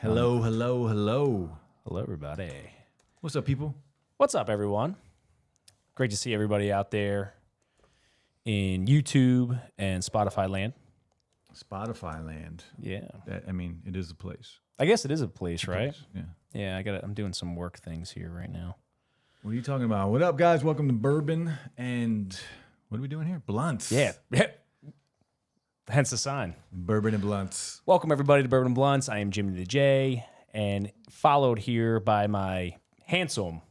Hello, hello, hello. Hello, everybody. What's up, people? What's up, everyone? Great to see everybody out there in YouTube and Spotify land. Spotify land. Yeah. It is a place. I guess it is a place, right? Yeah. Yeah, I'm doing some work things here right now. What are you talking about? What up, guys? Welcome to Bourbon. And what are we doing here? Blunts. Yeah. Hence the sign. Bourbon and blunts. Welcome, everybody, to Bourbon and Blunts. I am Jimmy the J, and followed here by my handsome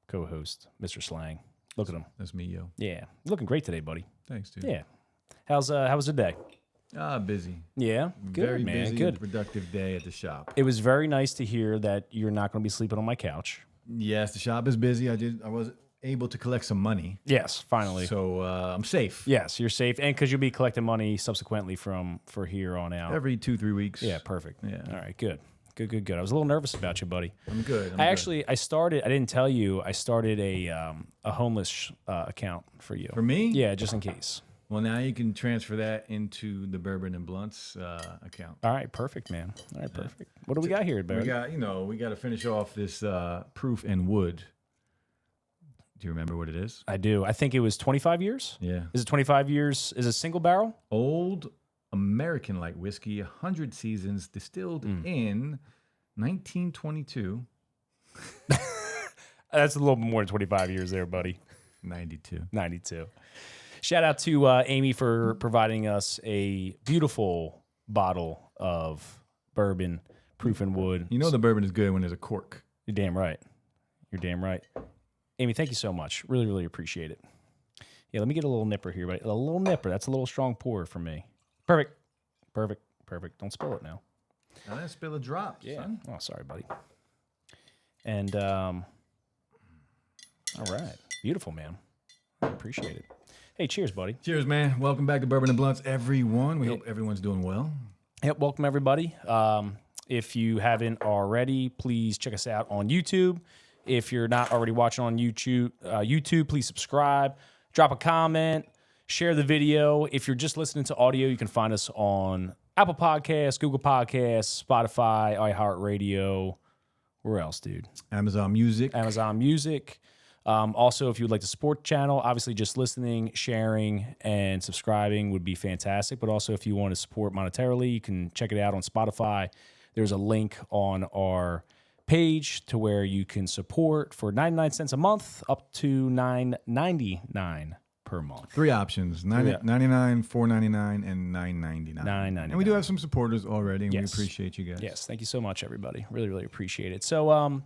co-host, Mr. Slang. Look at him. That's me, yo. Yeah. Looking great today, buddy. Thanks, dude. Yeah. How was the day? Busy. Yeah. Good, Very man. busy, Good. productive day at the shop. It was very nice to hear that you're not going to be sleeping on my couch. Yes, the shop is busy. I was able to collect some money. Yes, finally. So I'm safe. Yes, you're safe, and because you'll be collecting money subsequently for here on out. Every 2-3 weeks. Yeah, perfect. Yeah. All right, good. I was a little nervous about you, buddy. I'm good. I didn't tell you, I started a homeless account for you. For me? Yeah, just in case. Well, now you can transfer that into the Bourbon and Blunts account. All right, perfect, man. All right, perfect. What do we got here, Barry? We got to finish off this proof and wood. Do you remember what it is? I do. I think it was 25 years. Yeah. Is it 25 years? Is it single barrel? Old American light whiskey, 100 seasons, distilled in 1922. That's a little bit more than 25 years there, buddy. 92. Shout out to Amy for providing us a beautiful bottle of bourbon, proof and wood. You know the bourbon is good when there's a cork. You're damn right. Amy, thank you so much. Really, really appreciate it. Yeah, let me get a little nipper here, buddy. A little nipper. That's a little strong pour for me. Perfect. Don't spill it now. I didn't spill a drop, son. Oh, sorry, buddy. And, all right. Beautiful, man. I appreciate it. Hey, cheers, buddy. Cheers, man. Welcome back to Bourbon and Blunts, everyone. We hope everyone's doing well. Yep, welcome, everybody. If you haven't already, please check us out on YouTube. If you're not already watching on YouTube, please subscribe, drop a comment, share the video. If you're just listening to audio, you can find us on Apple Podcasts, Google Podcasts, Spotify, iHeartRadio. Where else, dude? Amazon Music. Also, if you would like to support the channel, obviously just listening, sharing, and subscribing would be fantastic. But also, if you want to support monetarily, you can check it out on Spotify. There's a link on our page to where you can support for 99 cents a month up to $9.99 per month. 3 options, $99, $4.99, and $9.99. $9.99. And we do have some supporters already, and Yes. we appreciate you guys. Yes, thank you so much, everybody. Really, really appreciate it. So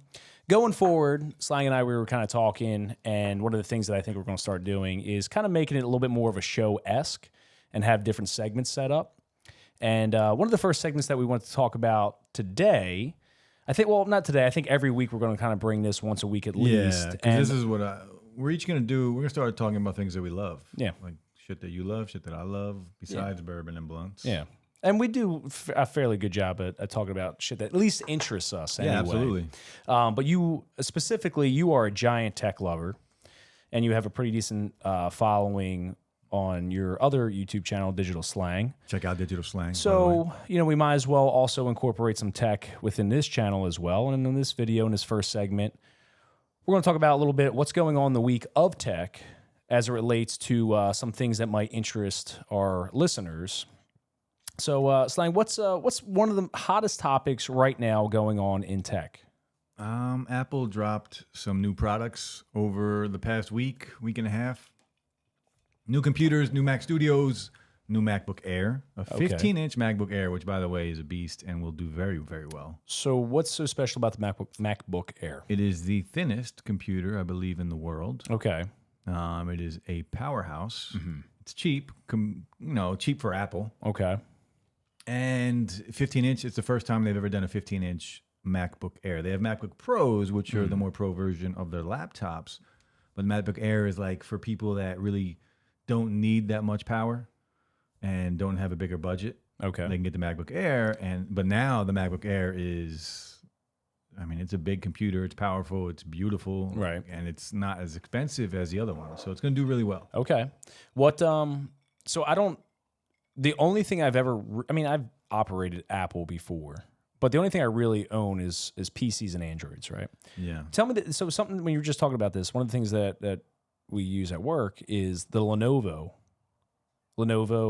going forward, Slang and I, we were kind of talking, and one of the things that I think we're going to start doing is kind of making it a little bit more of a show-esque and have different segments set up. And one of the first segments that we want to talk about today, I think every week we're going to kind of bring this once a week at least. Yeah, because this is what we're each going to do. We're going to start talking about things that we love. Yeah. Like shit that you love, shit that I love, besides bourbon and blunts. Yeah. And we do a fairly good job at talking about shit that at least interests us anyway. Yeah, absolutely. But you, specifically, you are a giant tech lover, and you have a pretty decent following on your other YouTube channel, Digital Slang. Check out Digital Slang. So, we might as well also incorporate some tech within this channel as well. And in this video, in this first segment, we're going to talk about a little bit what's going on in the week of tech as it relates to some things that might interest our listeners. So, Slang, what's one of the hottest topics right now going on in tech? Apple dropped some new products over the past week and a half. New computers, new Mac Studios, new MacBook Air, a 15-inch MacBook Air, which, by the way, is a beast and will do very, very well. So what's so special about the MacBook Air? It is the thinnest computer, I believe, in the world. Okay. It is a powerhouse. Mm-hmm. It's cheap, cheap for Apple. Okay. And 15-inch, it's the first time they've ever done a 15-inch MacBook Air. They have MacBook Pros, which are the more pro version of their laptops. But the MacBook Air is like for people that really don't need that much power and don't have a bigger budget. Okay. They can get the MacBook Air. But now the MacBook Air is, it's a big computer. It's powerful. It's beautiful. Right. And it's not as expensive as the other one. So it's going to do really well. Okay. The only thing I've operated Apple before, But the only thing I really own is PCs and Androids, right? Yeah. Tell me that. So something when you were just talking about this, one of the things that we use at work is the Lenovo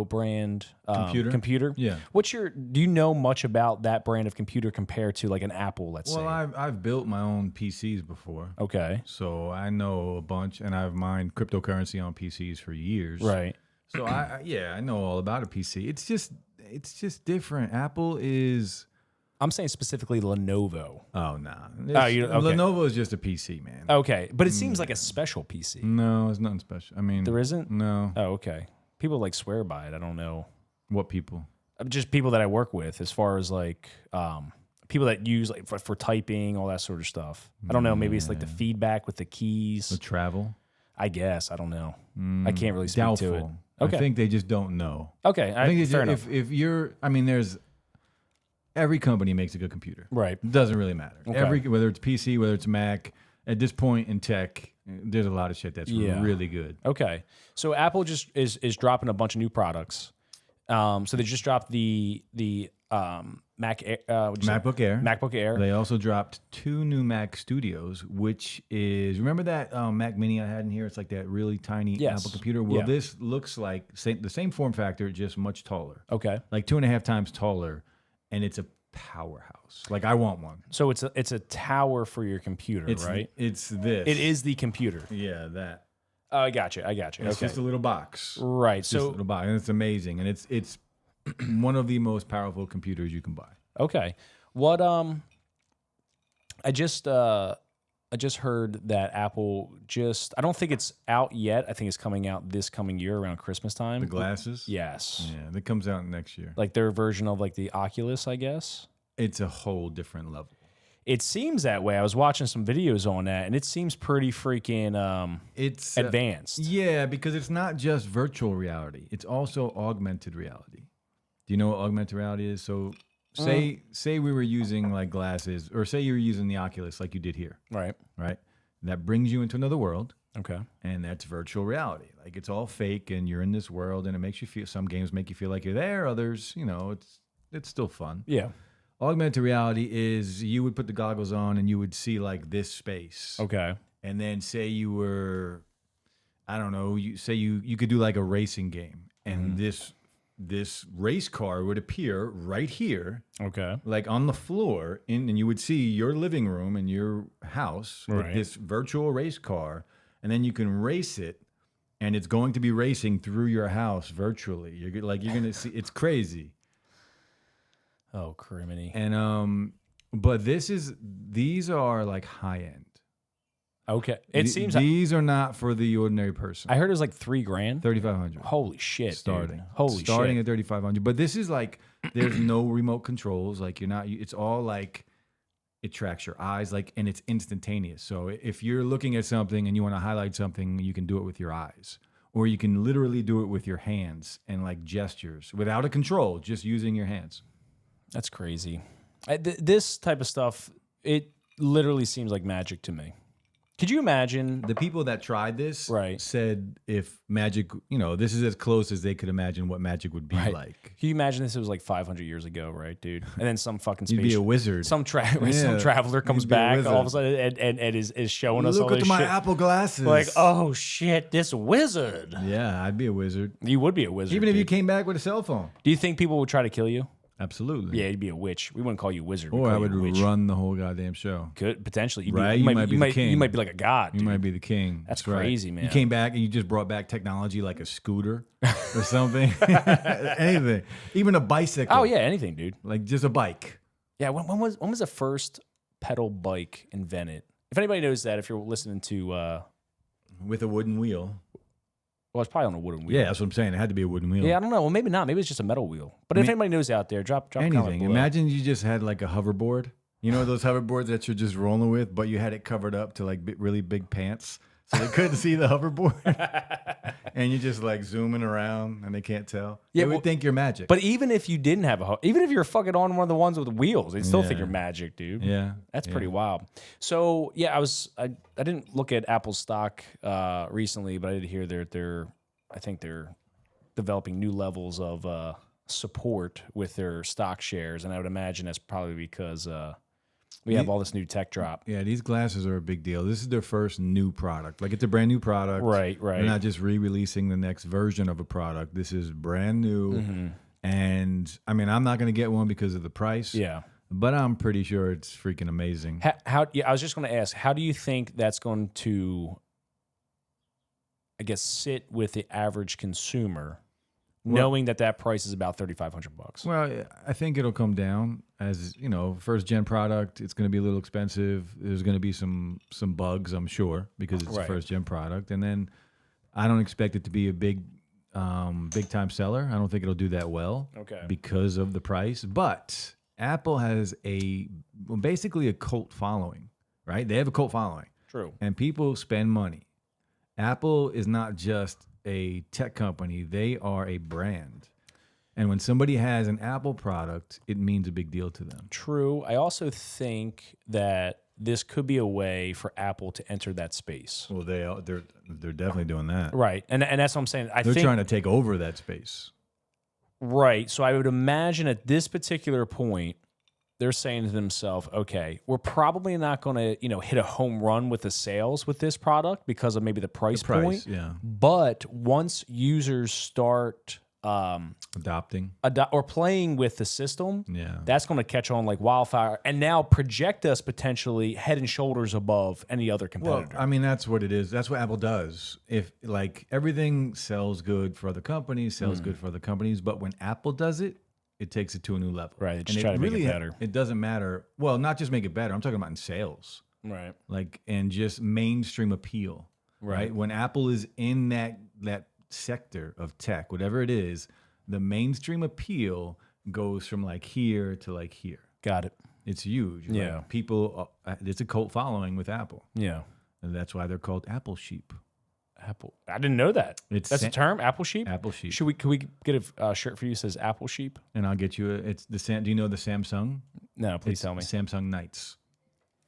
brand computer. Yeah. Do you know much about that brand of computer compared to like an Apple, let's say? Well, I've built my own PCs before. Okay. So I know a bunch, and I've mined cryptocurrency on PCs for years. Right. So I know all about a PC. It's just different. Apple is. I'm saying specifically Lenovo. Oh nah. Okay. Lenovo is just a PC, man. Okay, but it seems like a special PC. No, it's nothing special. I mean, There isn't? No. Oh, okay. People like swear by it. I don't know. What people? Just people that I work with, as far as like people that use like for typing, all that sort of stuff. I don't know. Maybe it's like the feedback with the keys. The travel. I guess. I don't know. I can't really speak Doubtful. to it. Okay. I think they just don't know. Okay. I think fair enough. if you're, I mean, there's every company makes a good computer. Right. It doesn't really matter. Okay. Whether it's PC, whether it's Mac. At this point in tech, there's a lot of shit that's really good. Okay. So Apple just is dropping a bunch of new products. So they just dropped the MacBook Air. MacBook Air. They also dropped 2 new Mac Studios, which is, remember that Mac Mini I had in here? It's like that really tiny Apple computer. Well, this looks like the same form factor, just much taller. Okay. Like 2.5 times taller, and it's a powerhouse. Like I want one. So it's a tower for your computer, right? It's this. It is the computer. Yeah, that. Oh, I got you. It's Okay. just a little box. Right. It's just a little box, and it's amazing, and it's one of the most powerful computers you can buy. Okay. What I just heard that Apple I don't think it's out yet. I think it's coming out this coming year around Christmas time. The glasses? Yes. Yeah, that comes out next year. Like their version of like the Oculus, I guess. It's a whole different level. It seems that way. I was watching some videos on that, and it seems pretty freaking it's advanced. Yeah, because it's not just virtual reality. It's also augmented reality. Do you know what augmented reality is? So say we were using like glasses, or say you were using the Oculus like you did here. Right. Right? That brings you into another world. Okay. And that's virtual reality. Like it's all fake, and you're in this world, and it makes you feel, some games make you feel like you're there. Others, it's still fun. Yeah. Augmented reality is you would put the goggles on and you would see like this space. Okay. And then say you were, I don't know, you could do like a racing game, and this race car would appear right here. Okay. Like on the floor, and you would see your living room and your house with this virtual race car, and then you can race it, and it's going to be racing through your house virtually. You're going to see, it's crazy. Oh, criminy. And but these are like high end. Okay. It seems these are not for the ordinary person. I heard it was like $3,000. 3,500. Holy shit, starting. Dude. Holy starting shit. at 3,500. But this is like there's no remote controls. Like it's all like it tracks your eyes, like, and it's instantaneous. So if you're looking at something and you want to highlight something, you can do it with your eyes. Or you can literally do it with your hands and like gestures without a control, just using your hands. That's crazy. This type of stuff, it literally seems like magic to me. Could you imagine? The people that tried this Right. said if magic, this is as close as they could imagine what magic would be like. Can you imagine this was like 500 years ago, right, dude? And then some fucking You'd be a wizard. some traveler comes You'd be a back wizard. all of a sudden and is showing us all Look this at my shit. Apple glasses. Like, oh shit, this wizard. Yeah, I'd be a wizard. You would be a wizard. Even if you dude. came back with a cell phone. Do you think people would try to kill you? Absolutely. Yeah, you'd be a witch. We wouldn't call you wizard. We'd Or call I you would a witch. run the whole goddamn show. Could potentially. You'd Right? Be, You might be the king. You might be like a god. You dude. might be the king. That's right. crazy, man. You came back and you just brought back technology like a scooter or something. Anything. Even a bicycle. Oh yeah, anything, dude. Like just a bike. Yeah. When was the first pedal bike invented? If anybody knows that, if you're listening to, With a wooden wheel. well, it's probably on a wooden wheel. Yeah, that's what I'm saying. It had to be a wooden wheel. Yeah, I don't know. Well, maybe not. Maybe it's just a metal wheel. But if anybody knows out there, drop a comment anything. below. Imagine you just had like a hoverboard. You know those hoverboards that you're just rolling with, but you had it covered up to like really big pants, so they couldn't see the hoverboard, and you're just like zooming around, and they can't tell. Yeah, They would think you're magic. But even if you didn't have even if you're fucking on one of the ones with the wheels, they'd still think Yeah. you're magic, dude. yeah, That's pretty wild. So yeah, I didn't look at Apple's stock recently, but I did hear I think they're developing new levels of support with their stock shares, and I would imagine that's probably because we have all this new tech drop. Yeah, these glasses are a big deal. This is their first new product. Like, it's a brand new product. Right. They're not just re-releasing the next version of a product. This is brand new. Mm-hmm. And I mean, I'm not going to get one because of the price. Yeah. But I'm pretty sure it's freaking amazing. I was just going to ask, how do you think that's going to, I guess, sit with the average consumer, knowing that price is about $3,500? Well, I think it'll come down as, first gen product. It's going to be a little expensive. There's going to be some bugs, I'm sure, because it's a first gen product. And then I don't expect it to be a big time seller. I don't think it'll do that well because of the price. But Apple has basically a cult following, right? They have a cult following. True. And people spend money. Apple is not just a tech company. They are a brand. And when somebody has an Apple product, it means a big deal to them. True. I also think that this could be a way for Apple to enter that space. Well, they're definitely doing that. Right. And that's what I'm saying. They're trying to take over that space. Right. So I would imagine at this particular point, they're saying to themselves, okay, we're probably not going to, hit a home run with the sales with this product because of maybe the price point. Yeah. But once users start adopting or playing with the system, that's going to catch on like wildfire and now project us potentially head and shoulders above any other competitor. Well, I mean, that's what it is. That's what Apple does. If like everything sells good for other companies, sells good for other companies, but when Apple does it, it takes it to a new level. Right. Just try to make it better. It doesn't matter. Well, not just make it better. I'm talking about in sales. Right. Like, and just mainstream appeal. Right. When Apple is in that sector of tech, whatever it is, the mainstream appeal goes from like here to like here. Got it. It's huge. Yeah. Like people, it's a cult following with Apple. Yeah. And that's why they're called Apple sheep. Apple. I didn't know that. That's a term, Apple sheep? Apple sheep. Can we get a shirt for you that says Apple sheep? And I'll get you do you know the Samsung? No, please tell me. Samsung Knights.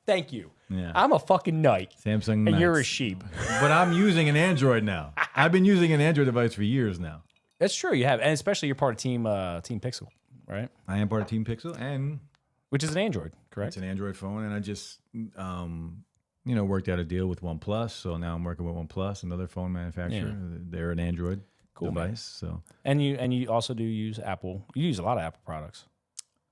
Thank you. Yeah. I'm a fucking knight. Samsung and Knights. you're a sheep. But I'm using an Android now. I've been using an Android device for years now. That's true. You have, and especially you're part of Team Pixel, right? I am part of Team Pixel, and which is an Android, correct? It's an Android phone, and I just worked out a deal with OnePlus, so now I'm working with OnePlus, another phone manufacturer. Yeah. They're an Android device, man. So and you also do use Apple. You use a lot of Apple products.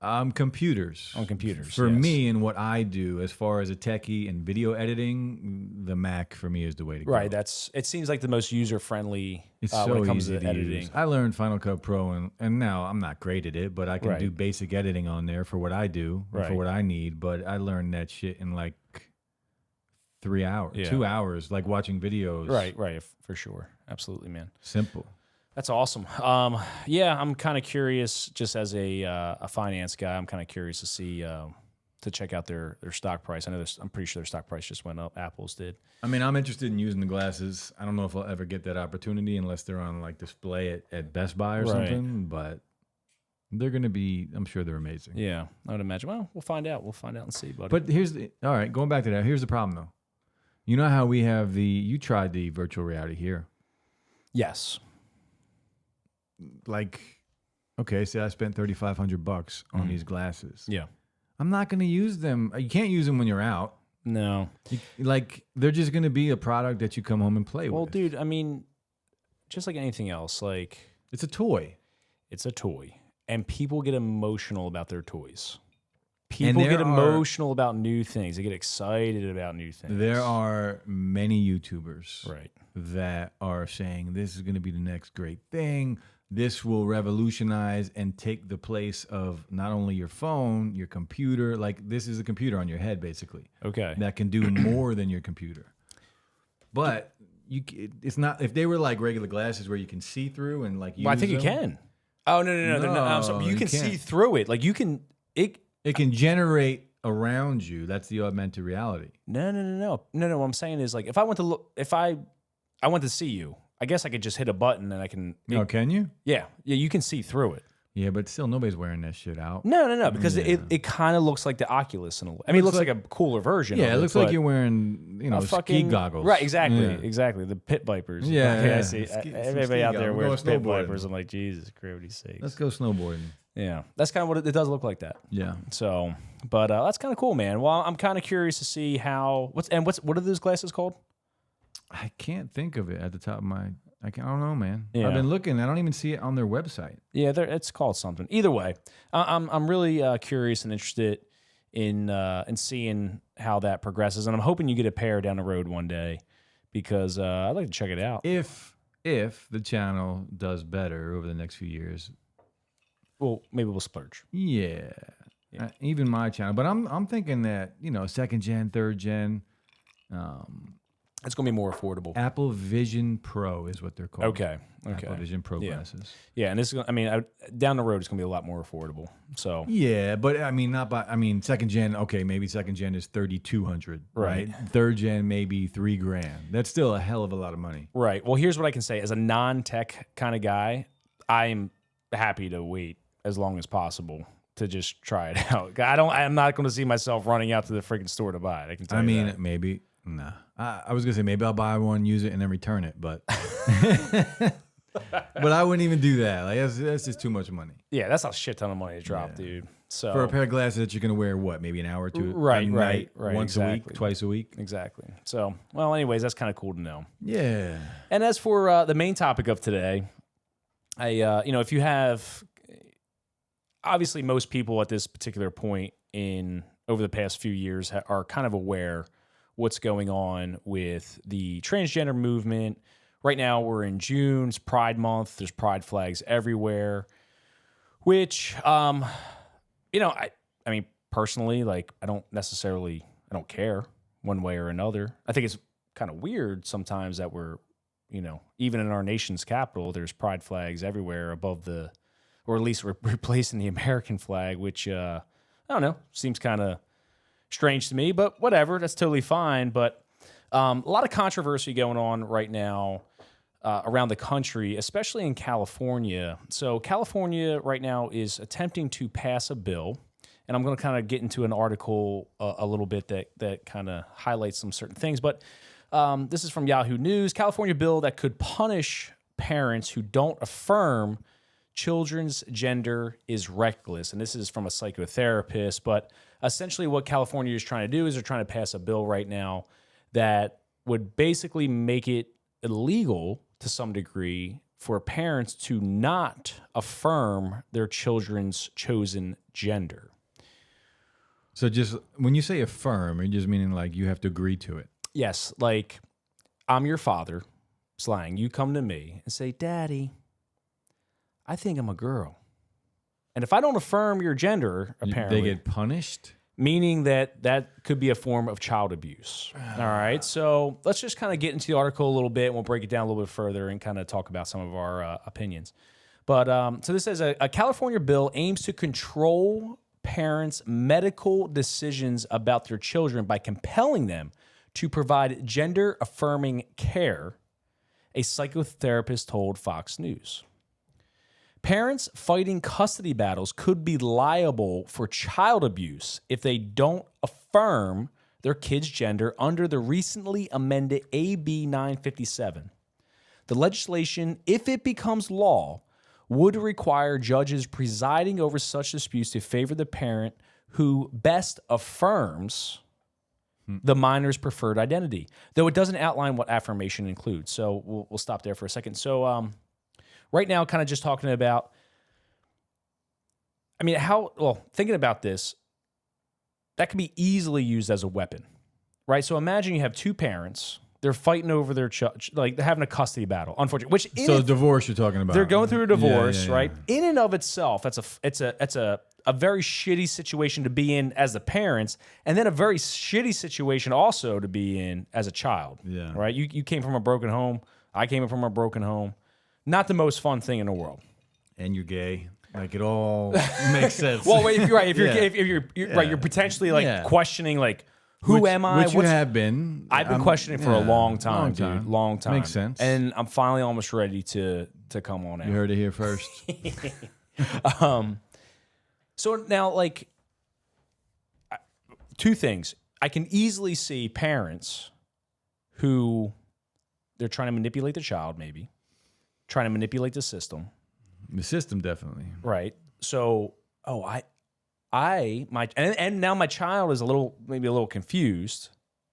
Computers. On computers. For me and what I do, as far as a techie and video editing, the Mac for me is the way to go. Right. It seems like the most user friendly so when it comes easy to editing. Use. I learned Final Cut Pro, and now I'm not great at it, but I can do basic editing on there for what I do, for what I need. But I learned that shit in like 3 hours, 2 hours, like watching videos. Right, for sure. Absolutely, man. Simple. That's awesome. Yeah, I'm kind of curious, just as a finance guy, I'm kind of curious to see, to check out their stock price. I'm pretty sure their stock price just went up. Apple's did. I mean, I'm interested in using the glasses. I don't know if I'll ever get that opportunity unless they're on like display at Best Buy or something, but they're going to be, I'm sure they're amazing. Yeah, I would imagine. Well, we'll find out. We'll find out and see, buddy. But all right, going back to that, here's the problem though. You know how we have you tried the virtual reality here. Yes. Like, okay, say I spent $3,500 on these glasses. Yeah. I'm not going to use them. You can't use them when you're out. No. They're just going to be a product that you come home and play with. Well, dude, I mean, just like anything else, like... It's a toy. It's a toy. And people get emotional about their toys. People get emotional about new things. They get excited about new things. There are many YouTubers right. that are saying this is going to be the next great thing. This will revolutionize and take the place of not only your phone, your computer. Like, this is a computer on your head, basically. Okay. That can do more than your computer. But it's not, if they were like regular glasses where you can see through and like use I think them, you can. Oh, no. I'm sorry. You can see through it. Like, you can... It can generate around you. That's the augmented reality. No. What I'm saying is, like, if I went to see you, I guess I could just hit a button and I can... Can you? Yeah, you can see through it. Yeah, but still, nobody's wearing that shit out. No, because it kind of looks like the Oculus. I mean, it looks like a cooler version. Yeah, of it looks like you're wearing, ski goggles. Right, exactly. The pit vipers. Yeah, I see. Everybody out there wears pit vipers. I'm like, Jesus, gravity's sakes. Let's go snowboarding. Yeah, that's kind of what it does look like that. Yeah. So, but that's kind of cool, man. Well, I'm kind of curious to see what are those glasses called? I can't think of it at the top of my. I don't know, man. Yeah. I've been looking. I don't even see it on their website. Yeah, it's called something. Either way, I'm really curious and interested in seeing how that progresses, and I'm hoping you get a pair down the road one day because I'd like to check it out. If the channel does better over the next few years, well, maybe we'll splurge. Yeah. Even my channel, but I'm thinking that second gen, third gen. It's going to be more affordable. Apple Vision Pro is what they're called. Okay. Apple Vision Pro glasses. Yeah, and this is, down the road it's going to be a lot more affordable. So yeah, but second gen. Okay, maybe second gen is $3,200. Right. Third gen maybe $3,000. That's still a hell of a lot of money. Right. Well, here's what I can say: as a non-tech kind of guy, I'm happy to wait as long as possible to just try it out. I'm not going to see myself running out to the freaking store to buy it. I can tell you that. Maybe. Nah. I was gonna say maybe I'll buy one, use it, and then return it, but but I wouldn't even do that. Like that's just too much money. Yeah, that's a shit ton of money to drop, dude. So for a pair of glasses that you're gonna wear, maybe an hour or two, right, once a week, twice a week, exactly. So, well, anyways, that's kind of cool to know. Yeah. And as for the main topic of today, if you have, obviously, most people at this particular point over the past few years are kind of aware what's going on with the transgender movement. Right now, we're in June. It's Pride Month. There's pride flags everywhere, which, I mean, personally, like, I don't care one way or another. I think it's kind of weird sometimes that we're, even in our nation's capital, there's pride flags everywhere or at least replacing the American flag, which, I don't know, seems kind of strange to me, but whatever, that's totally fine. But a lot of controversy going on right now around the country, especially in California. So California right now is attempting to pass a bill, and I'm going to kind of get into an article a little bit that kind of highlights some certain things. But this is from Yahoo News. California bill that could punish parents who don't affirm children's gender is reckless. And this is from a psychotherapist. But essentially what California is trying to do is they're trying to pass a bill right now that would basically make it illegal to some degree for parents to not affirm their children's chosen gender. So just when you say affirm, are you just meaning like you have to agree to it? Yes. Like, I'm your father, slang. You come to me and say, Daddy, I think I'm a girl. And if I don't affirm your gender, apparently, they get punished? Meaning that could be a form of child abuse. All right. So let's just kind of get into the article a little bit, and we'll break it down a little bit further and kind of talk about some of our opinions. But so this says a California bill aims to control parents' medical decisions about their children by compelling them to provide gender-affirming care, a psychotherapist told Fox News. Parents fighting custody battles could be liable for child abuse if they don't affirm their kid's gender under the recently amended AB 957. The legislation, if it becomes law, would require judges presiding over such disputes to favor the parent who best affirms the minor's preferred identity, though it doesn't outline what affirmation includes. So we'll stop there for a second. So right now, kind of just talking about, thinking about this, that can be easily used as a weapon, right? So imagine you have two parents. They're fighting over their child, like they're having a custody battle, unfortunately. So divorce you're talking about. They're going through a divorce, right? In and of itself, it's a very shitty situation to be in as the parents, and then a very shitty situation also to be in as a child. Yeah. Right? You came from a broken home. I came from a broken home. Not the most fun thing in the world. And you're gay. Like it all makes sense. Well, wait, if you're right, right, you're potentially like questioning like, who am I? Which you have been. I've been questioning for a long time, dude. Long time. Makes sense. And I'm finally almost ready to come on out. You heard it here first. So now, like, two things. I can easily see parents who they're trying to manipulate the child, maybe trying to manipulate the system. The system, definitely. Right. So, and now my child is maybe a little confused,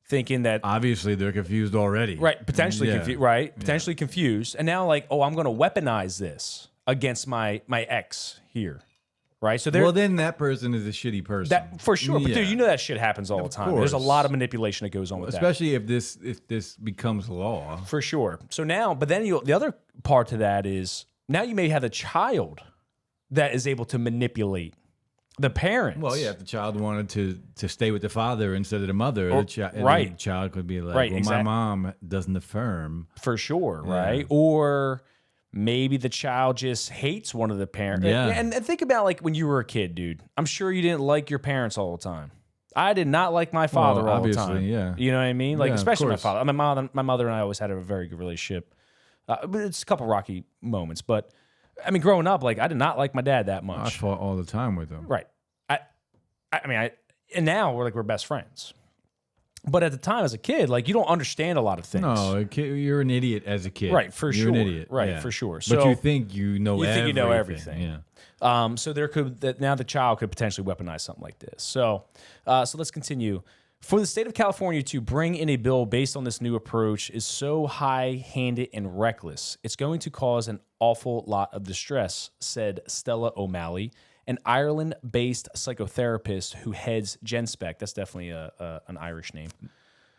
thinking that Obviously, they're confused already. right, potentially Yeah. confused, right, potentially confused, and now like, I'm going to weaponize this against my ex here, right? So Well, then that person is a shitty person. that for sure, but Yeah. dude, you know that shit happens all the time. There's a course. lot of manipulation that goes on with that. Especially if this becomes law. For sure. So now, but then the other part to that is now you may have a child that is able to manipulate the parents. Well, yeah, if the child wanted to stay with the father instead of the mother, right. the child could be like, Right, well, my mom doesn't affirm. For sure, right? Or maybe the child just hates one of the parents. Yeah. And think about like when you were a kid, dude. I'm sure you didn't like your parents all the time. I did not like my father all the time. obviously, yeah. You know what I mean? Like, Yeah, of especially my course. father. My mother and I always had a very good relationship. But it's a couple rocky moments. But, I mean, growing up, like, I did not like my dad that I much. fought all the time with him. Right. And now we're best friends. But at the time as a kid, like, you don't understand a lot of things. No, you're an idiot as a kid. Right, for you're sure. an idiot. Right, yeah. for sure. But So you think you know everything. Yeah. So now the child could potentially weaponize something like this. So let's continue. For the state of California to bring in a bill based on this new approach is so high-handed and reckless, it's going to cause an awful lot of distress, said Stella O'Malley, an Ireland-based psychotherapist who heads GenSpec. That's definitely an Irish name.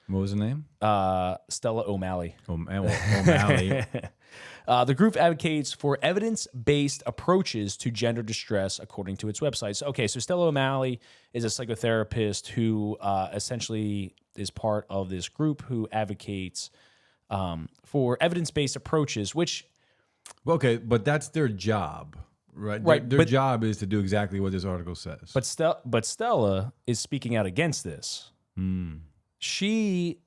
What was the name? Stella O'Malley. O'Malley. The group advocates for evidence-based approaches to gender distress, according to its website. So Stella O'Malley is a psychotherapist who essentially is part of this group who advocates for evidence-based approaches, which... Okay, but that's their job, right? Right, Their job is to do exactly what this article says. But Stella is speaking out against this. She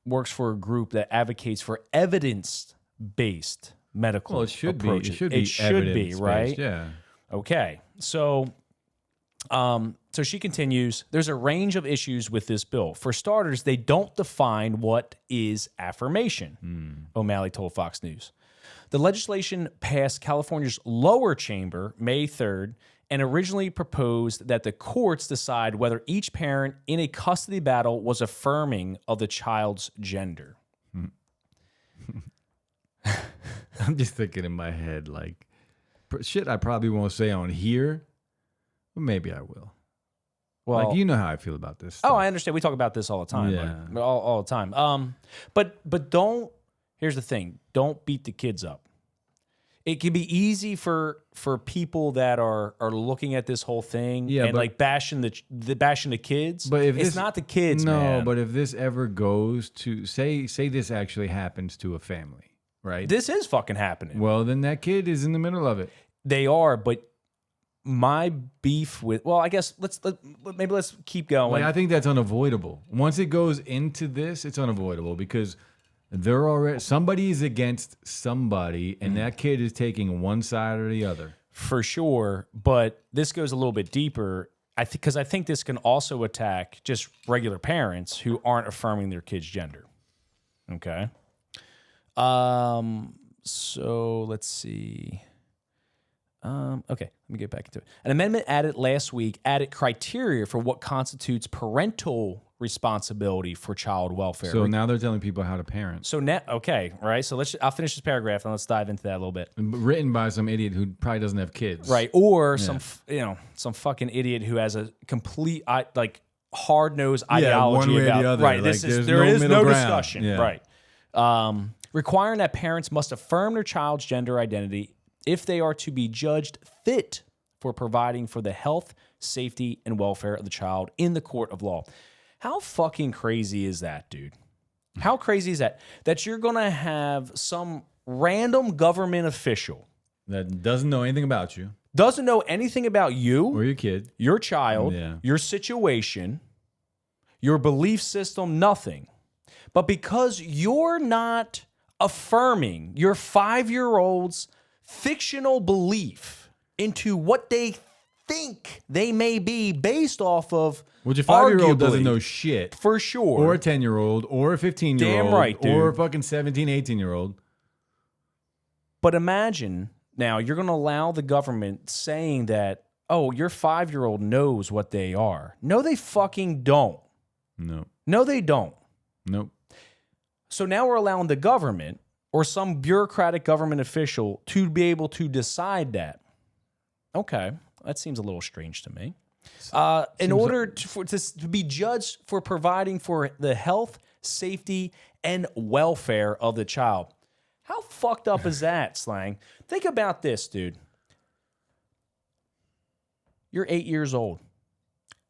works for a group that advocates for evidence-based medical Well, it should approaches. be. It should be evidence-based, right? Yeah. Okay. So she continues, there's a range of issues with this bill. For starters, they don't define what is affirmation, O'Malley told Fox News. The legislation passed California's lower chamber May 3rd and originally proposed that the courts decide whether each parent in a custody battle was affirming of the child's gender. I'm just thinking in my head, like, shit I probably won't say on here, but maybe I will. Well, Like, you know how I feel about this stuff. I understand. We talk about this all the time. Yeah. Like, all the time. But don't, here's the thing. Don't beat the kids up. It can be easy for people that are looking at this whole thing and but- like bashing the kids. But if it's this, not the kids, no, man. but if this ever goes to say this actually happens to a family, right? This is fucking happening. Well, then that kid is in the middle of it. They are, but my beef with, well, I guess let's keep going. Like, I think that's unavoidable. Once it goes into this, it's unavoidable because they're already somebody's against somebody, and that kid is taking one side or the other. For sure, but this goes a little bit deeper. Because I think this can also attack just regular parents who aren't affirming their kid's gender. Okay. So let's see. Okay, let me get back into it. An amendment added last week added criteria for what constitutes parental responsibility for child welfare. So now they're telling people how to parent. So now, okay, right. So I'll finish this paragraph and let's dive into that a little bit. Written by some idiot who probably doesn't have kids. Right, or some fucking idiot who has a complete hard-nosed ideology one way or about the other. right. Like, There is middle no ground. discussion. Yeah. Right, requiring that parents must affirm their child's gender identity if they are to be judged fit for providing for the health, safety, and welfare of the child in the court of law. How fucking crazy is that, dude? How crazy is that? That you're going to have some random government official That doesn't know anything about you doesn't know anything about you, or your kid. your child, Yeah. your situation, your belief system, nothing. But because you're not affirming your 5-year-old's fictional belief into what they think they may be based off of. Which a 5-year-old doesn't arguably, know shit. For sure. Or a 10-year-old, or a 15-year-old, Damn right, dude. or a fucking 17, 18-year-old. But imagine now you're going to allow the government saying that, oh, your 5-year-old knows what they are. No, they fucking don't. No. No, they don't. Nope. So now we're allowing the government or some bureaucratic government official to be able to decide that. Okay, that seems a little strange to me. In order to be judged for providing for the health, safety, and welfare of the child. How fucked up is that, Slang? Think about this, dude. You're 8 years old,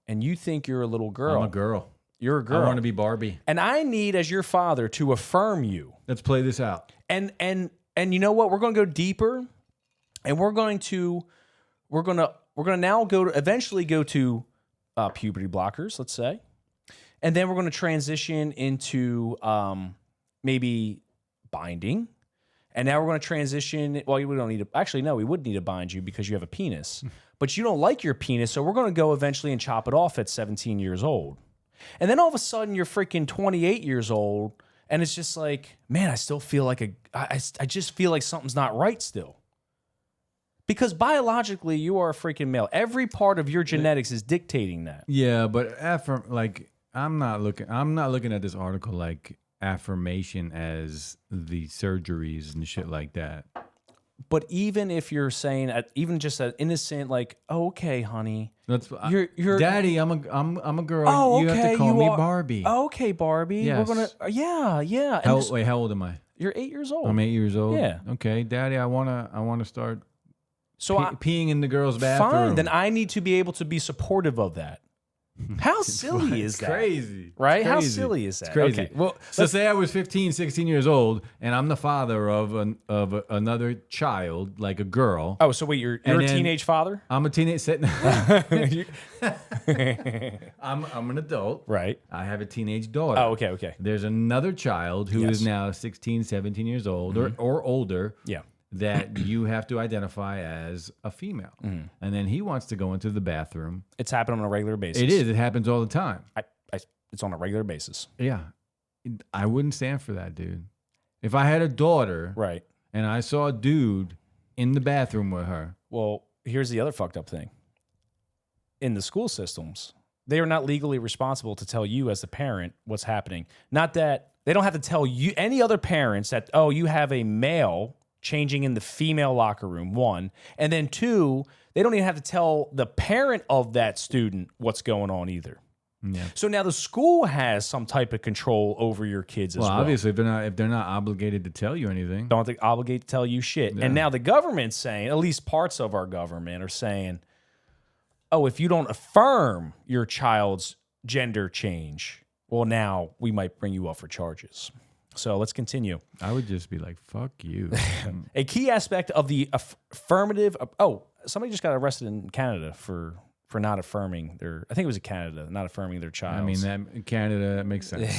and you think you're a little girl. I'm a girl. You're a girl. I want to be Barbie. And I need, as your father, to affirm you. Let's play this out. And you know what? We're going to go deeper, and we're going to now eventually go to puberty blockers, let's say, and then we're going to transition into maybe binding, and now we're going to transition. Well, we don't need to. Actually, no, we would need to bind you because you have a penis, but you don't like your penis, so we're going to go eventually and chop it off at 17 years old, and then all of a sudden you're freaking 28 years old, and it's just like, man, I still feel like I just feel like something's not right still. Because biologically, you are a freaking male. Every part of your genetics is dictating that. Yeah, but I'm not looking at this article like affirmation as the surgeries and shit like that. But even if you're saying, even just an innocent, like, oh, okay, honey, you're Daddy. I'm a girl. Oh, you okay, have to call me Barbie. Oh, okay, Barbie. Yes. We're gonna, yeah. How old am I? You're 8 years old. I'm 8 years old. Yeah. Okay, Daddy. I wanna start. So peeing in the girl's bathroom. Fine. Then I need to be able to be supportive of that. How silly is that? Crazy. Right? It's How crazy. silly is that? It's crazy. Okay. Well, so say I was 15, 16 years old, and I'm the father of another child, like a girl. Oh, so wait, you're a teenage father? I'm a teenage. I'm an adult. Right. I have a teenage daughter. Oh, okay. There's another child who is now 16, 17 years old or older. Yeah. That you have to identify as a female. And then he wants to go into the bathroom. It's happening on a regular basis. It is. It happens all the time. It's on a regular basis. Yeah. I wouldn't stand for that, dude. If I had a daughter right, and I saw a dude in the bathroom with her. Well, here's the other fucked up thing. In the school systems, they are not legally responsible to tell you as the parent what's happening. Not that they don't have to tell you, any other parents, that, oh, you have a male changing in the female locker room, one. And then two, they don't even have to tell the parent of that student what's going on either. Yeah. So now the school has some type of control over your kids as well. Well, obviously, if they're not obligated to tell you anything. Don't have to obligate to tell you shit. Yeah. And now the government's saying, at least parts of our government are saying, oh, if you don't affirm your child's gender change, well, now we might bring you up for charges. So let's continue. I would just be like, fuck you. A key aspect of the affirmative... somebody just got arrested in Canada for not affirming I think it was in Canada, not affirming their child. I mean, in Canada, that makes sense.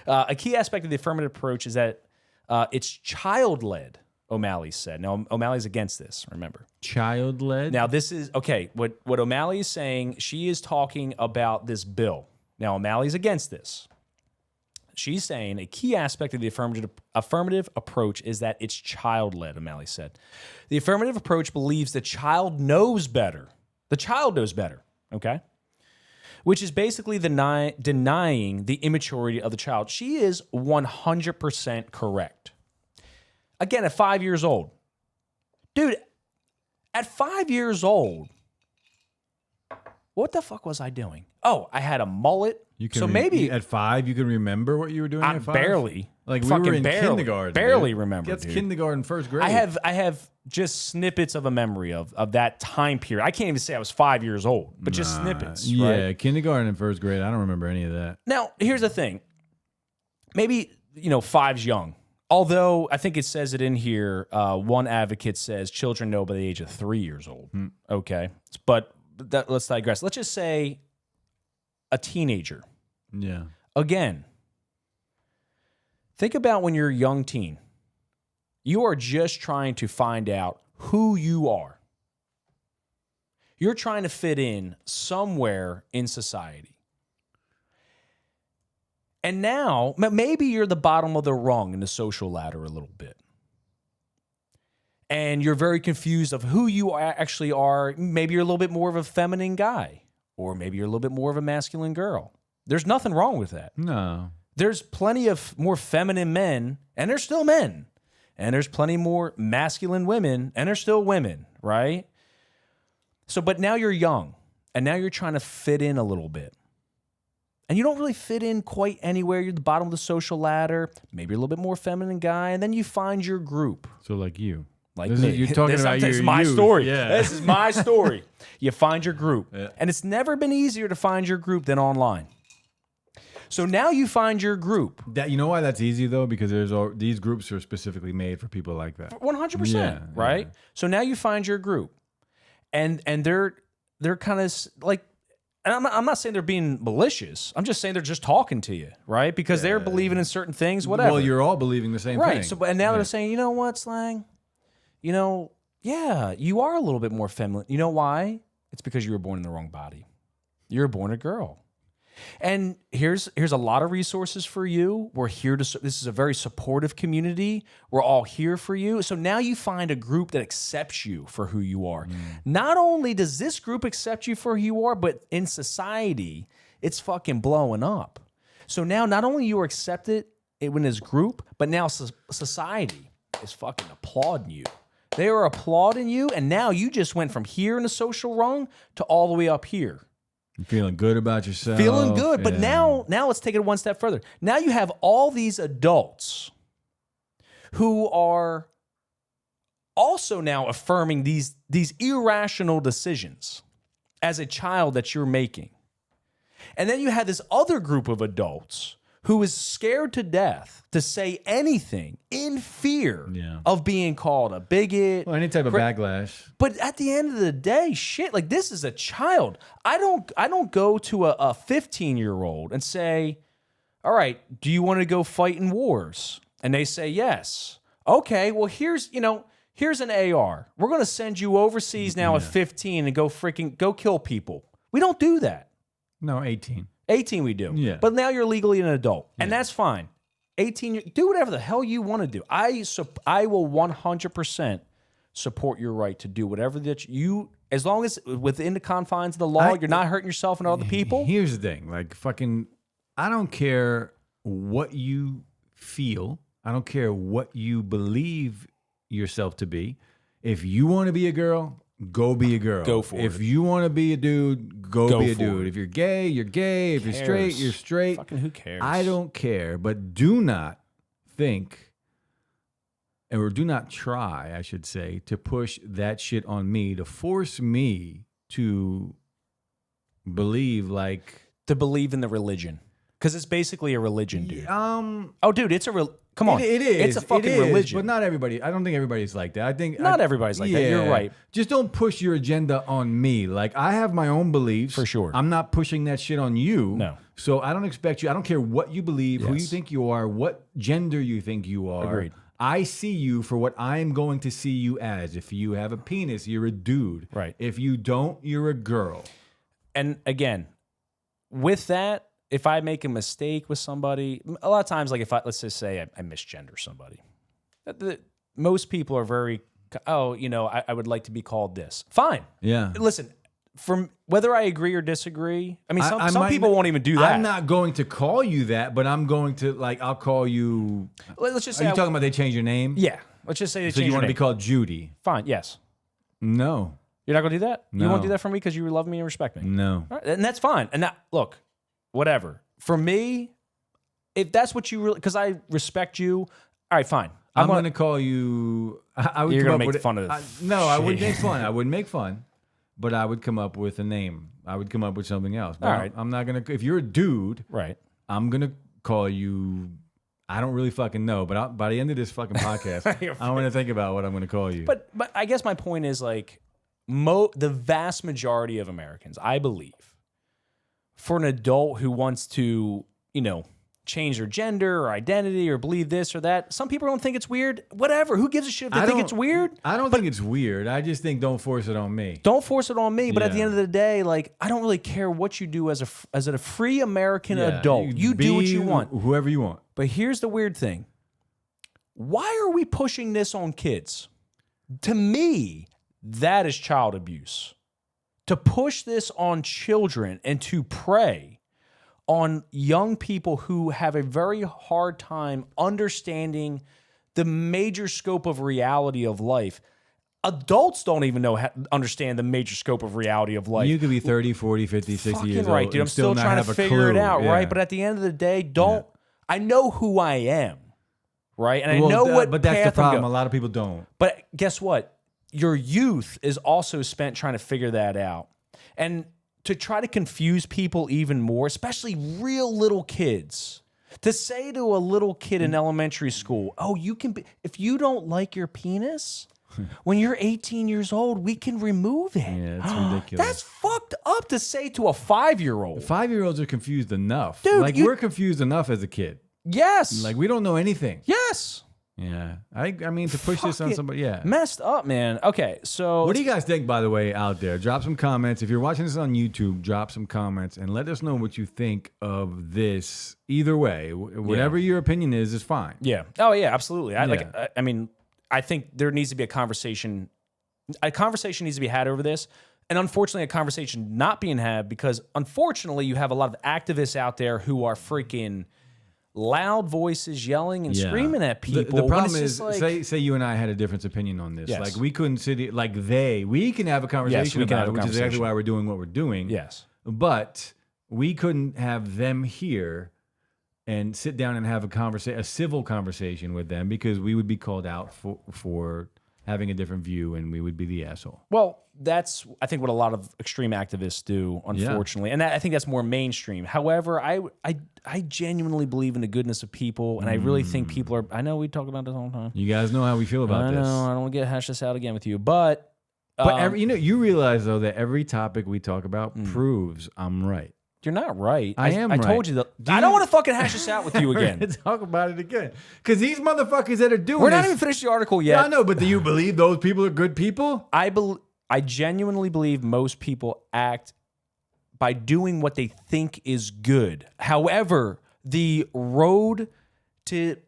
A key aspect of the affirmative approach is that it's child-led, O'Malley said. Now, O'Malley's against this, remember. Child-led? Now, this is... Okay, what O'Malley is saying, she is talking about this bill. Now, O'Malley's against this. She's saying a key aspect of the affirmative approach is that it's child-led, O'Malley said. The affirmative approach believes the child knows better. The child knows better, okay? Which is basically denying the immaturity of the child. She is 100% correct. Again, at 5 years old. Dude, at 5 years old, what the fuck was I doing? Oh, I had a mullet. So maybe at 5 you can remember what you were doing at 5? Barely. Like we were in kindergarten. Barely remember. That's kindergarten, first grade. I have just snippets of a memory of that time period. I can't even say I was 5 years old, but just snippets. Yeah, right? Kindergarten and first grade. I don't remember any of that. Now, here's the thing. But 5's young. Although I think it says it in here, one advocate says children know by the age of 3 years old. Okay. But let's digress. Let's just say a teenager. Yeah. Again, think about when you're a young teen. You are just trying to find out who you are. You're trying to fit in somewhere in society. And now, maybe you're the bottom of the rung in the social ladder a little bit. And you're very confused of who you actually are. Maybe you're a little bit more of a feminine guy, or maybe you're a little bit more of a masculine girl. There's nothing wrong with that. No. There's plenty of more feminine men, and they're still men. And there's plenty more masculine women, and they're still women, right? So, but now you're young, and now you're trying to fit in a little bit. And you don't really fit in quite anywhere. You're at the bottom of the social ladder. Maybe you're a little bit more feminine guy, and then you find your group. So like you. Like this me. You're talking about this your is my youth. story. Yeah. This is my story. You find your group. Yeah. And it's never been easier to find your group than online. So now you find your group. That, you know why that's easy though? Because these groups are specifically made for people like that. 100%, Yeah, right? yeah. So now you find your group. And they're kind of like, and I'm not saying they're being malicious. I'm just saying they're just talking to you, right? Because they're believing in certain things, whatever. Well, you're all believing the same thing. Right. So, and now they're saying, you know what, Slang? You know, yeah, you are a little bit more feminine. You know why? It's because you were born in the wrong body. You were born a girl. And here's a lot of resources for you. We're here to, this is a very supportive community. We're all here for you. So now you find a group that accepts you for who you are. Not only does this group accept you for who you are, but in society, it's fucking blowing up. So now not only you are accepted in this group, but now society is fucking applauding you. They are applauding you, and now you just went from here in the social rung to all the way up here. You're feeling good about yourself. Feeling good. But now let's take it one step further. Now you have all these adults who are also now affirming these irrational decisions as a child that you're making. And then you have this other group of adults who is scared to death to say anything in fear of being called a bigot. Well, any type of backlash. But at the end of the day, shit, like this is a child. I don't go to a 15-year-old and say, all right, do you want to go fight in wars? And they say yes. Okay, well, here's an AR. We're going to send you overseas now at 15 and go kill people. We don't do that. No, 18. 18 we do. Yeah. But now you're legally an adult. And that's fine. 18, do whatever the hell you want to do. I will 100% support your right to do whatever that you, as long as within the confines of the law, you're not hurting yourself and other people. Here's the thing. Like, fucking, I don't care what you feel. I don't care what you believe yourself to be. If you want to be a girl, go be a girl. Go for it. If you want to be a dude, go be a dude. If you're gay, you're gay. If you're straight, you're straight. Fucking who cares? I don't care. But do not think, or do not try, I should say, to push that shit on me, to force me to believe to believe in the religion. Because it's basically a religion, dude. Oh, dude, it's come on. It is. It's a fucking religion. But not everybody. I don't think everybody's like that. I think not everybody's like that. You're right. Just don't push your agenda on me. Like, I have my own beliefs. For sure. I'm not pushing that shit on you. No. So I don't expect you. I don't care what you believe, who you Yes. think you are, what gender you think you are. Agreed. I see you for what I'm going to see you as. If you have a penis, you're a dude. Right. If you don't, you're a girl. And again, with that, if I make a mistake with somebody, a lot of times, like let's just say I misgender somebody, most people are very, I would like to be called this. Fine. Yeah. Listen, from whether I agree or disagree, I mean, some people won't even do that. I'm not going to call you that, but I'm going to, I'll call you. Let's just Are say you talking about they change your name? Yeah. Let's just say they So change you your want to be name. called Judy? Fine. Yes. No. You're not going to do that? You No. won't do that for me because you love me and respect me? No. All right, and that's fine. And look, whatever. For me, if that's what you really, because I respect you, all right, fine. I'm going to call you. I would You're come gonna up make with fun of No, I wouldn't shit. make fun. I wouldn't make fun, but I would come up with a name. I would come up with something else. But All right. I'm not going to. If you're a dude, Right. I'm going to call you. I don't really fucking know, but by the end of this fucking podcast, I'm going to think about what I'm going to call you. But I guess my point is the vast majority of Americans, I believe, for an adult who wants to, change their gender or identity or believe this or that. Some people don't think it's weird. Whatever. Who gives a shit if they think it's weird? I don't think it's weird. I just think don't force it on me. Don't force it on me. But at the end of the day, like, I don't really care what you do as a free American adult. You do what you want. Whoever you want. But here's the weird thing. Why are we pushing this on kids? To me, that is child abuse. To push this on children and to prey on young people who have a very hard time understanding the major scope of reality of life. Adults don't even understand the major scope of reality of life. You could be 30, 40, 50, 60 years right, old. dude. I'm still trying to figure it out, right? But at the end of the day, I know who I am, right? And I know what But that's the path I'm problem. going. A lot of people don't. But guess what? Your youth is also spent trying to figure that out. And to try to confuse people even more, especially real little kids, to say to a little kid in elementary school, oh, you can be, if you don't like your penis, when you're 18 years old, we can remove it. Yeah, it's ridiculous. That's fucked up to say to a 5-year-old. 5-year-olds are confused enough. Dude, like, we're confused enough as a kid. Yes. Like, we don't know anything. Yes. Yeah. I mean, to push this on somebody, Messed up, man. Okay, so... What do you guys think, by the way, out there? Drop some comments. If you're watching this on YouTube, drop some comments and let us know what you think of this. Either way, whatever your opinion is fine. Yeah. Oh, yeah, absolutely. I mean, I think there needs to be a conversation. A conversation needs to be had over this. And unfortunately, a conversation not being had because, unfortunately, you have a lot of activists out there who are freaking... loud voices yelling and screaming at people. The problem is, like, say you and I had a different opinion on this. Yes. Like, we couldn't sit here, we can have a conversation about it, which is exactly why we're doing what we're doing. Yes. But we couldn't have them here and sit down and have a civil conversation with them because we would be called out for having a different view and we would be the asshole. Well, that's, I think, what a lot of extreme activists do, unfortunately. And I think that's more mainstream. However, I genuinely believe in the goodness of people, and I really think people are, I know we talk about this all the time. You guys know how we feel about this. I know, I don't want to hash this out again with you, but... you realize, though, that every topic we talk about proves I'm right. You're not right. I am right. I told you that. I don't want to fucking hash this out with you again. Talk about it again. Because these motherfuckers that are doing We're not even finished the article yet. Yeah, I know, but do you believe those people are good people? I genuinely believe most people act by doing what they think is good. However, the road to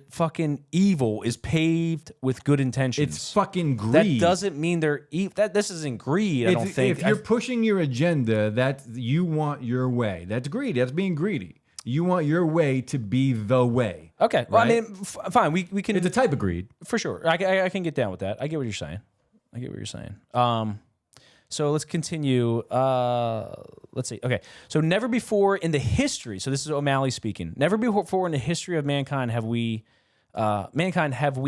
fucking evil is paved with good intentions. It's fucking greed. That doesn't mean they're evil. This isn't greed, I don't think. If you're pushing your agenda, that you want your way. That's greedy. That's being greedy. You want your way to be the way. Okay. Well, right? I mean, fine. We can. It's a type of greed. For sure. I can get down with that. I get what you're saying. So let's continue. Let's see. Okay. So never before in the history, so this is O'Malley speaking, never before in the history of mankind have we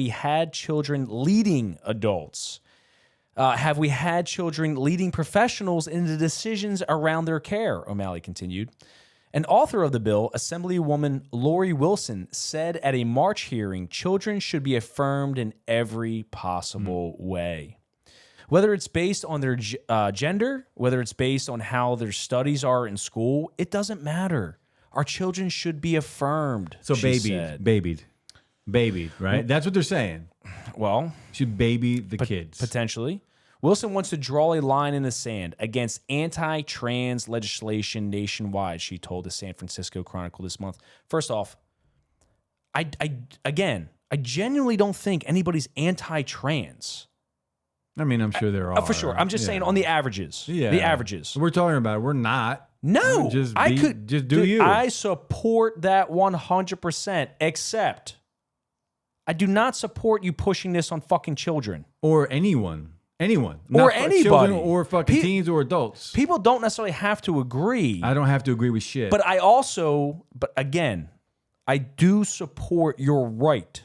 had children leading adults. Have we had children leading professionals in the decisions around their care, O'Malley continued. An author of the bill, Assemblywoman Lori Wilson, said at a March hearing, children should be affirmed in every possible way. Whether it's based on their gender, whether it's based on how their studies are in school, it doesn't matter. Our children should be affirmed. So babied, right? That's what they're saying. Well, should baby the kids. Potentially. Wilson wants to draw a line in the sand against anti-trans legislation nationwide, she told the San Francisco Chronicle this month. First off, I genuinely don't think anybody's anti-trans. I mean, I'm sure there are. For sure. I'm just saying on the averages. Yeah. The averages. We're talking about it. We're not. No. Just do you. I support that 100%, except I do not support you pushing this on fucking children. Or anyone. Anyone. Or anybody. Children or fucking teens or adults. People don't necessarily have to agree. I don't have to agree with shit. But again, I do support your right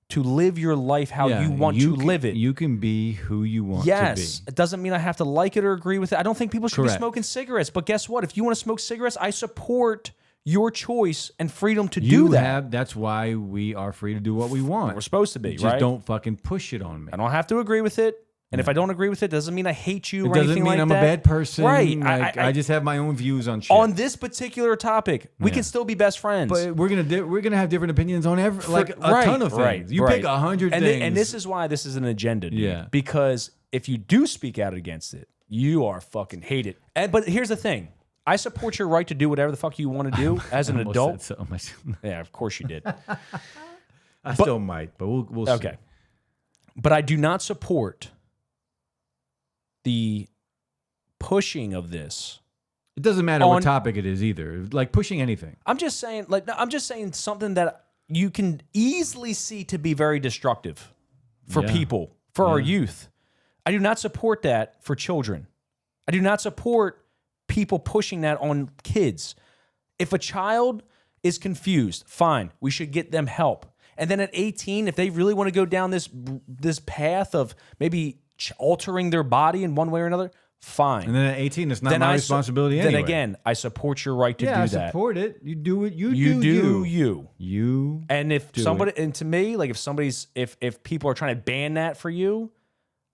to live your life how you want to live it. You can be who you want to be. Yes. It doesn't mean I have to like it or agree with it. I don't think people should be smoking cigarettes. But guess what? If you want to smoke cigarettes, I support your choice and freedom to do that. That's why we are free to do what we want. We're supposed to be, Just don't fucking push it on me. I don't have to agree with it. And if I don't agree with it, doesn't mean I hate you or doesn't anything mean like I'm that. a bad person. Right. Like, I just have my own views on shit. On this particular topic, we can still be best friends. But we're gonna have different opinions on a ton of things. You pick 100 things. And this is why this is an agenda, dude. Yeah. Because if you do speak out against it, you are fucking hated. But here's the thing. I support your right to do whatever the fuck you want to do as an adult. Said so. Yeah, of course you did. I still might, but we'll see. Okay. But I do not support the pushing of this. It doesn't matter what topic it is either. Like pushing anything. I'm just saying something that you can easily see to be very destructive for people, for our youth. I do not support that for children. I do not support people pushing that on kids. If a child is confused, fine, we should get them help. And then at 18, if they really want to go down this path of maybe altering their body in one way or another, fine. And then at 18, it's not my responsibility anyway. Then again, I support your right to do that. I support it. You do it. You do you. You. And if somebody, and to me, like if people are trying to ban that for you,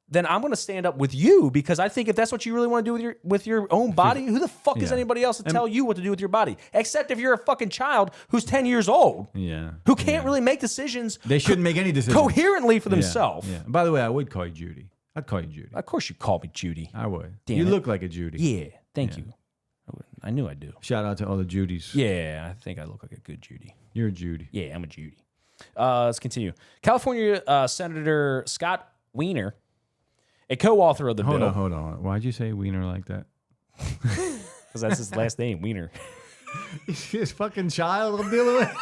then I'm going to stand up with you, because I think if that's what you really want to do with your own body, who the fuck is anybody else to tell you what to do with your body? Except if you're a fucking child who's 10 years old, who can't really make decisions. They shouldn't make any decisions coherently for themselves. Yeah. By the way, I would call you Judy. I'd call you Judy. Of course you call me Judy. I would. Damn you it. look like a Judy. Yeah, thank you. I knew I do. Shout out to all the Judys. Yeah, I think I look like a good Judy. You're a Judy. Yeah, I'm a Judy. Let's continue. California Senator Scott Wiener, a co-author of the bill. Hold on. Why'd you say Wiener like that? Because that's his last name, Wiener. His fucking child I'm dealing with.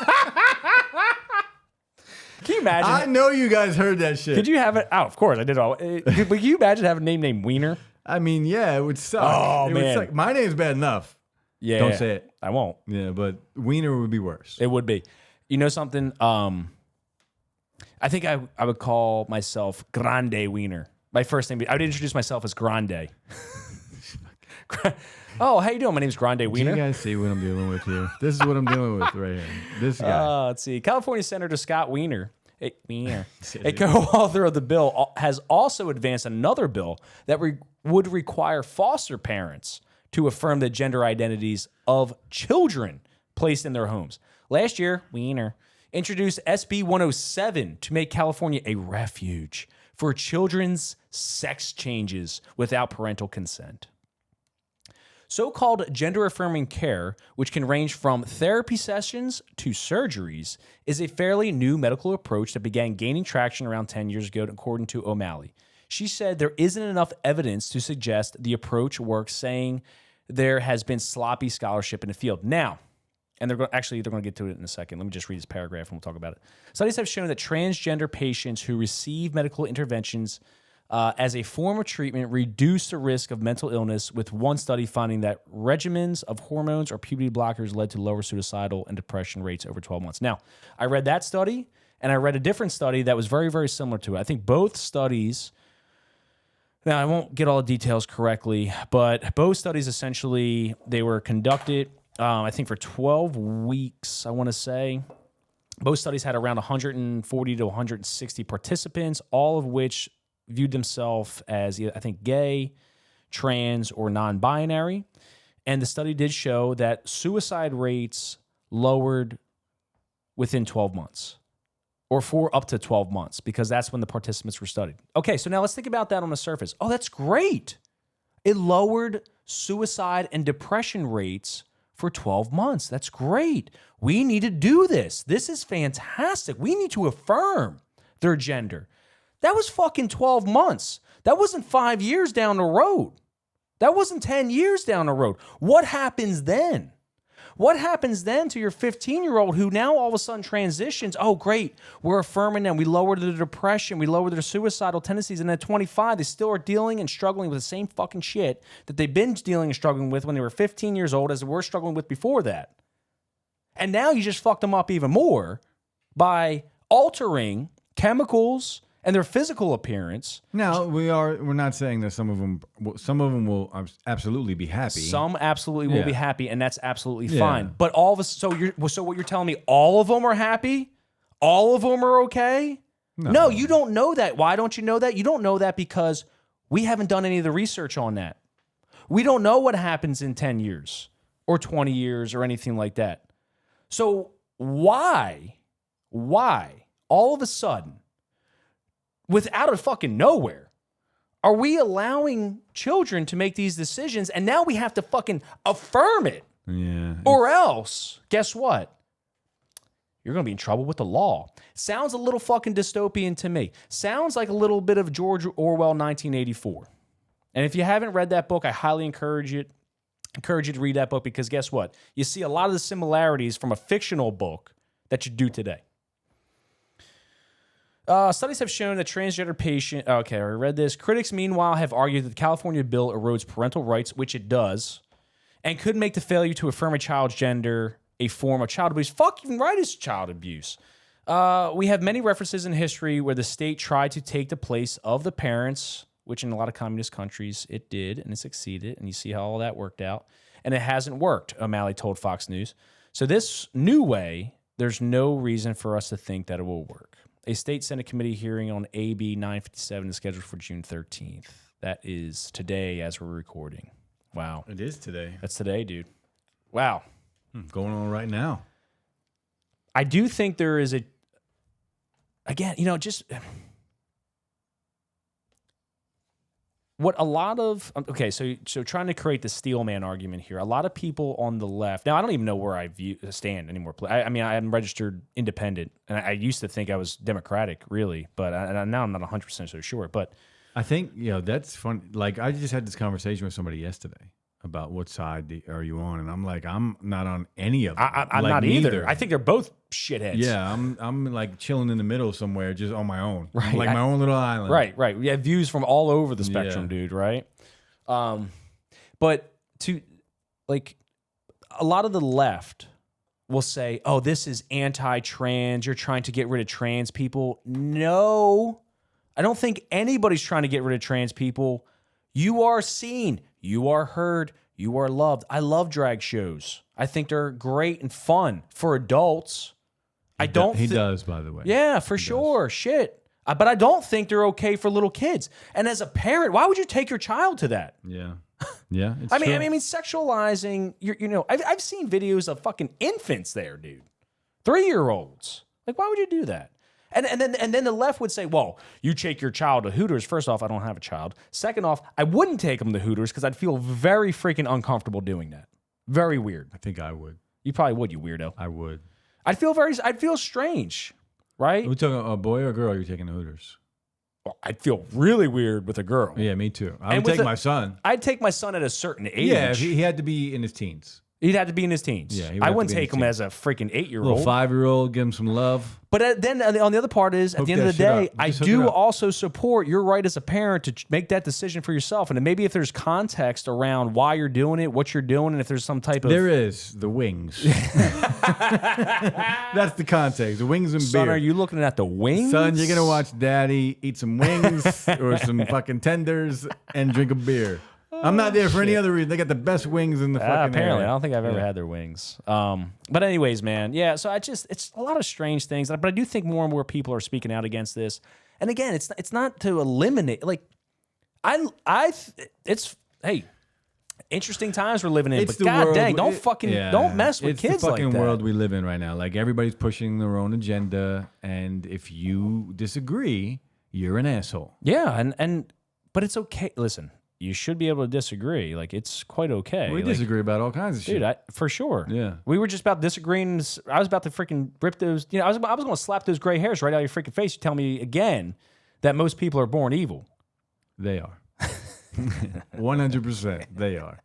Can you imagine? I know you guys heard that shit. Could you have it? Oh, of course, I did all. But can you imagine having a name named Wiener? I mean, yeah, it would suck. Oh, it man. would suck. My name's bad enough. Yeah. Don't say it. I won't. Yeah, but Wiener would be worse. It would be. You know something? I think I would call myself Grande Wiener. My first name, I would introduce myself as Grande. Oh, how you doing? My name's Grande Wiener. Do you guys see what I'm dealing with here? This is what I'm dealing with right here. This guy. Let's see. California Senator Scott Wiener, a co-author of the bill, has also advanced another bill that would require foster parents to affirm the gender identities of children placed in their homes. Last year, Wiener introduced SB 107 to make California a refuge for children's sex changes without parental consent. So-called gender-affirming care, which can range from therapy sessions to surgeries, is a fairly new medical approach that began gaining traction around 10 years ago, according to O'Malley. She said there isn't enough evidence to suggest the approach works, saying there has been sloppy scholarship in the field. Now, and they're going to get to it in a second. Let me just read this paragraph and we'll talk about it. Studies have shown that transgender patients who receive medical interventions as a form of treatment reduce the risk of mental illness, with one study finding that regimens of hormones or puberty blockers led to lower suicidal and depression rates over 12 months. Now, I read that study, and I read a different study that was very, very similar to it. I think both studies, now I won't get all the details correctly, but both studies essentially, they were conducted, I think for 12 weeks, I want to say. Both studies had around 140 to 160 participants, all of which viewed themselves as, I think, gay, trans, or non-binary. And the study did show that suicide rates lowered within 12 months, or for up to 12 months, because that's when the participants were studied. Okay, so now let's think about that on the surface. Oh, that's great. It lowered suicide and depression rates for 12 months. That's great. We need to do this. This is fantastic. We need to affirm their gender. That was fucking 12 months. That wasn't 5 years down the road. That wasn't 10 years down the road. What happens then? What happens then to your 15-year-old who now all of a sudden transitions? Oh, great. We're affirming them. We lowered their depression. We lowered their suicidal tendencies. And at 25, they still are dealing and struggling with the same fucking shit that they've been dealing and struggling with when they were 15 years old, as they were struggling with before that. And now you just fucked them up even more by altering chemicals and their physical appearance. Now, we're not saying that some of them will absolutely be happy. Some absolutely will be happy, and that's absolutely fine. But all of us, so what you're telling me, all of them are happy? All of them are okay? No, you don't know that. Why don't you know that? You don't know that because We haven't done any of the research on that. We don't know what happens in 10 years or 20 years or anything like that. So why all of a sudden, without a fucking nowhere, are we allowing children to make these decisions and now we have to fucking affirm it? Yeah. Or else, guess what? You're going to be in trouble with the law. Sounds a little fucking dystopian to me. Sounds like a little bit of George Orwell 1984. And if you haven't read that book, I highly encourage you to read that book because guess what? You see a lot of the similarities from a fictional book that you do today. Studies have shown that transgender patient. Okay, I read this. Critics, meanwhile, have argued that the California bill erodes parental rights, which it does, and could make the failure to affirm a child's gender a form of child abuse. Fucking right, it's child abuse. We have many references in history where the state tried to take the place of the parents, which in a lot of communist countries it did, and it succeeded, and you see how all that worked out. And it hasn't worked, O'Malley told Fox News. So this new way, there's no reason for us to think that it will work. A state Senate committee hearing on AB 957 is scheduled for June 13th. That is today as we're recording. Wow. It is today. That's today, dude. Wow. Going on right now. I do think there is again, just what a lot of, okay, so trying to create the steel man argument here, a lot of people on the left, now I don't even know where I stand anymore. I mean, I'm registered independent, and I used to think I was Democratic, really, but now I'm not 100% so sure. But I think, that's fun. Like, I just had this conversation with somebody yesterday about what side are you on, and I'm like, I'm not on any of them. I'm like, not neither. either. I think they're both shitheads. Yeah, I'm like chilling in the middle somewhere, just on my own, Right. like my own little island. Right. We have views from all over the spectrum, dude. Right. But to like a lot of the left will say, "Oh, this is anti-trans. You're trying to get rid of trans people." No, I don't think anybody's trying to get rid of trans people. You are seen. You are heard. You are loved. I love drag shows. I think they're great and fun for adults. He does, by the way. Yeah, for sure. Shit. But I don't think they're okay for little kids. And as a parent, why would you take your child to that? Yeah. Yeah. It's I mean, true. sexualizing. I've seen videos of fucking infants there, dude. 3-year-olds. Like, why would you do that? And then the left would say, well, you take your child to Hooters. First off, I don't have a child. Second off, I wouldn't take them to Hooters because I'd feel very freaking uncomfortable doing that. Very weird. I think I would. You probably would, you weirdo. I would. I'd feel strange, right? Are we talking a boy or a girl? You're taking to Hooters. Well, I'd feel really weird with a girl. Yeah, me too. I would take my son. I'd take my son at a certain age. Yeah, he had to be in his teens. He'd have to be in his teens. Yeah, I wouldn't take him as a freaking 8-year-old. Little 5-year-old, give him some love. But then on the other part is, at the end of the day, I do also support your right as a parent to make that decision for yourself. And then maybe if there's context around why you're doing it, what you're doing, and if there's some type of... There is. The wings. That's the context. The wings and Son, beer. are you looking at the wings? Son, you're going to watch daddy eat some wings or some fucking tenders and drink a beer. I'm not there for any other reason. They got the best wings in the fucking apparently, area. I don't think I've ever had their wings. But anyways, man, yeah. So it's a lot of strange things, but I do think more and more people are speaking out against this. And again, it's not to eliminate. Like, hey, interesting times we're living in. It's but god world. dang, don't mess with it's kids the like fucking that. world we live in right now. Like, everybody's pushing their own agenda, and if you disagree, you're an asshole. Yeah, but it's okay. Listen. You should be able to disagree. Like, it's quite okay. We disagree about all kinds of shit. Dude, for sure. Yeah. We were just about disagreeing. I was about to freaking rip those, I was going to slap those gray hairs right out of your freaking face. You tell me again that most people are born evil. They are. 100%. They are.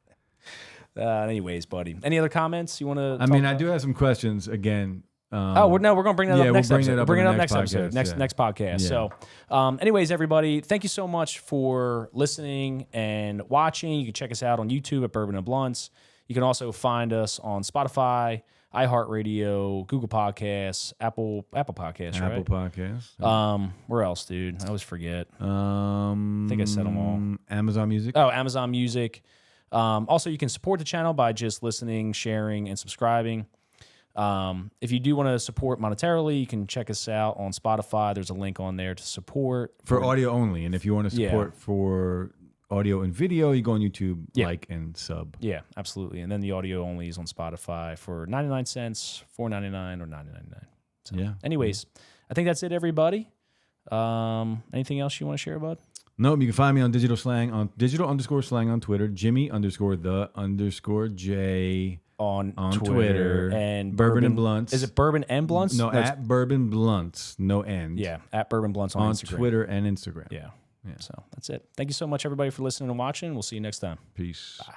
Anyways, buddy. Any other comments you want to I do have some questions again. We're going to bring that up next episode. We'll bring it up next episode, next podcast. Yeah. So, anyways, everybody, thank you so much for listening and watching. You can check us out on YouTube at Bourbon and Blunts. You can also find us on Spotify, iHeartRadio, Google Podcasts, Apple Podcasts, right? Apple Podcasts. Where else, dude? I always forget. I think I said them all. Amazon Music. Oh, Amazon Music. Also, you can support the channel by just listening, sharing, and subscribing. If you do want to support monetarily, you can check us out on Spotify. There's a link on there to support. For audio only. And if you want to support for audio and video, you go on YouTube, like, and sub. Yeah, absolutely. And then the audio only is on Spotify for 99 cents, $4.99, or $9.99. So, anyways, I think that's it, everybody. Anything else you want to share, bud? Nope. You can find me on digital _slang on Twitter, Jimmy_the_J on Twitter, and Bourbon and Blunts. Is it Bourbon and Blunts? No, at Bourbon Blunts, no end. Yeah, at Bourbon Blunts on Instagram. Twitter and Instagram. Yeah. So that's it. Thank you so much, everybody, for listening and watching. We'll see you next time. Peace. Bye.